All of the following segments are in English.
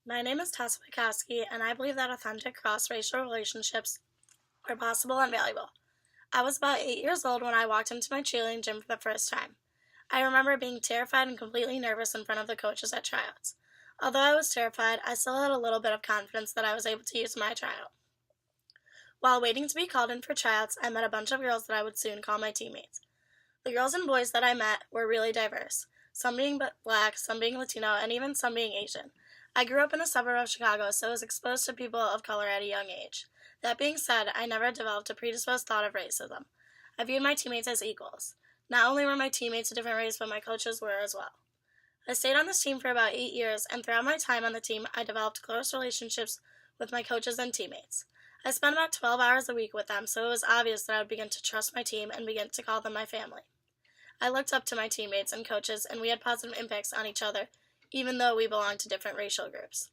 My name is Tessa Mikowski, and I believe that authentic cross-racial relationships are possible and valuable. I was about 8 years old when I walked into my cheerleading gym for the first time. I remember being terrified and completely nervous in front of the coaches at tryouts. Although I was terrified, I still had a little bit of confidence that I was able to use my tryout. While waiting to be called in for tryouts, I met a bunch of girls that I would soon call my teammates. The girls and boys that I met were really diverse, some being black, some being Latino, and even some being Asian. I grew up in a suburb of Chicago, so I was exposed to people of color at a young age. That being said, I never developed a predisposed thought of racism. I viewed my teammates as equals. Not only were my teammates a different race, but my coaches were as well. I stayed on this team for about 8 years, and throughout my time on the team, I developed close relationships with my coaches and teammates. I spent about 12 hours a week with them, so it was obvious that I would begin to trust my team and begin to call them my family. I looked up to my teammates and coaches, and we had positive impacts on each other, even though we belonged to different racial groups.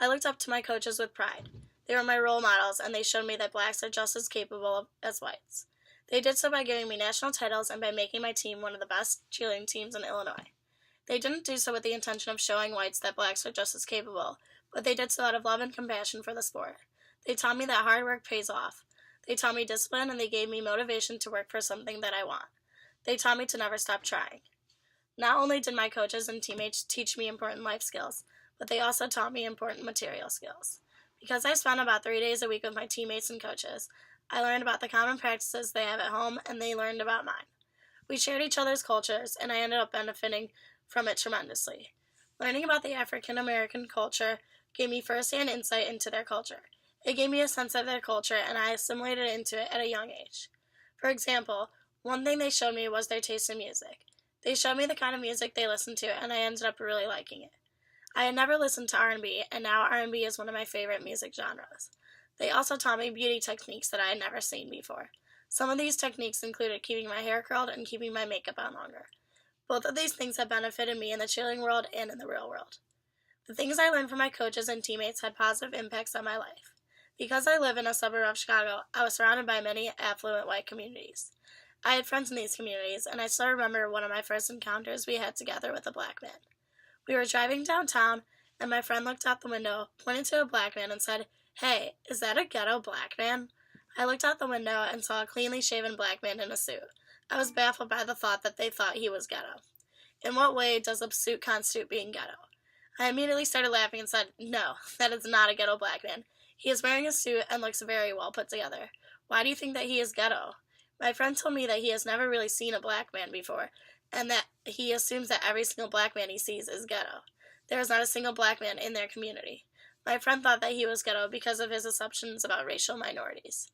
I looked up to my coaches with pride. They were my role models, and they showed me that blacks are just as capable as whites. They did so by giving me national titles and by making my team one of the best cheerleading teams in Illinois. They didn't do so with the intention of showing whites that blacks are just as capable, but they did so out of love and compassion for the sport. They taught me that hard work pays off. They taught me discipline, and they gave me motivation to work for something that I want. They taught me to never stop trying. Not only did my coaches and teammates teach me important life skills, but they also taught me important material skills. Because I spent about 3 days a week with my teammates and coaches, I learned about the common practices they have at home, and they learned about mine. We shared each other's cultures, and I ended up benefiting from it tremendously. Learning about the African American culture gave me first-hand insight into their culture. It gave me a sense of their culture, and I assimilated into it at a young age. For example, one thing they showed me was their taste in music. They showed me the kind of music they listened to, and I ended up really liking it. I had never listened to R&B, and now R&B is one of my favorite music genres. They also taught me beauty techniques that I had never seen before. Some of these techniques included keeping my hair curled and keeping my makeup on longer. Both of these things have benefited me in the cheerleading world and in the real world. The things I learned from my coaches and teammates had positive impacts on my life. Because I live in a suburb of Chicago, I was surrounded by many affluent white communities. I had friends in these communities, and I still remember one of my first encounters we had together with a black man. We were driving downtown, and my friend looked out the window, pointed to a black man, and said, "Hey, is that a ghetto black man?" I looked out the window and saw a cleanly shaven black man in a suit. I was baffled by the thought that they thought he was ghetto. In what way does a suit constitute being ghetto? I immediately started laughing and said, "No, that is not a ghetto black man. He is wearing a suit and looks very well put together. Why do you think that he is ghetto?" My friend told me that he has never really seen a black man before, and that he assumes that every single black man he sees is ghetto. There is not a single black man in their community. My friend thought that he was ghetto because of his assumptions about racial minorities.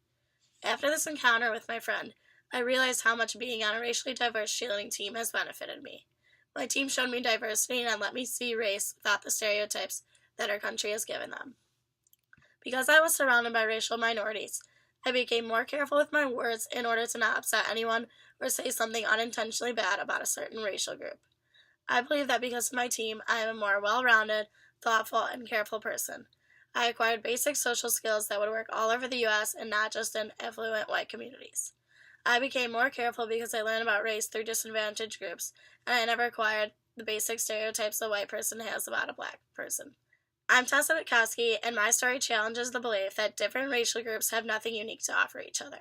After this encounter with my friend, I realized how much being on a racially diverse cheerleading team has benefited me. My team showed me diversity and let me see race without the stereotypes that our country has given them. Because I was surrounded by racial minorities, I became more careful with my words in order to not upset anyone or say something unintentionally bad about a certain racial group. I believe that because of my team, I am a more well-rounded, thoughtful, and careful person. I acquired basic social skills that would work all over the U.S. and not just in affluent white communities. I became more careful because I learned about race through disadvantaged groups, and I never acquired the basic stereotypes a white person has about a black person. I'm Tessa Witkowski, and my story challenges the belief that different racial groups have nothing unique to offer each other.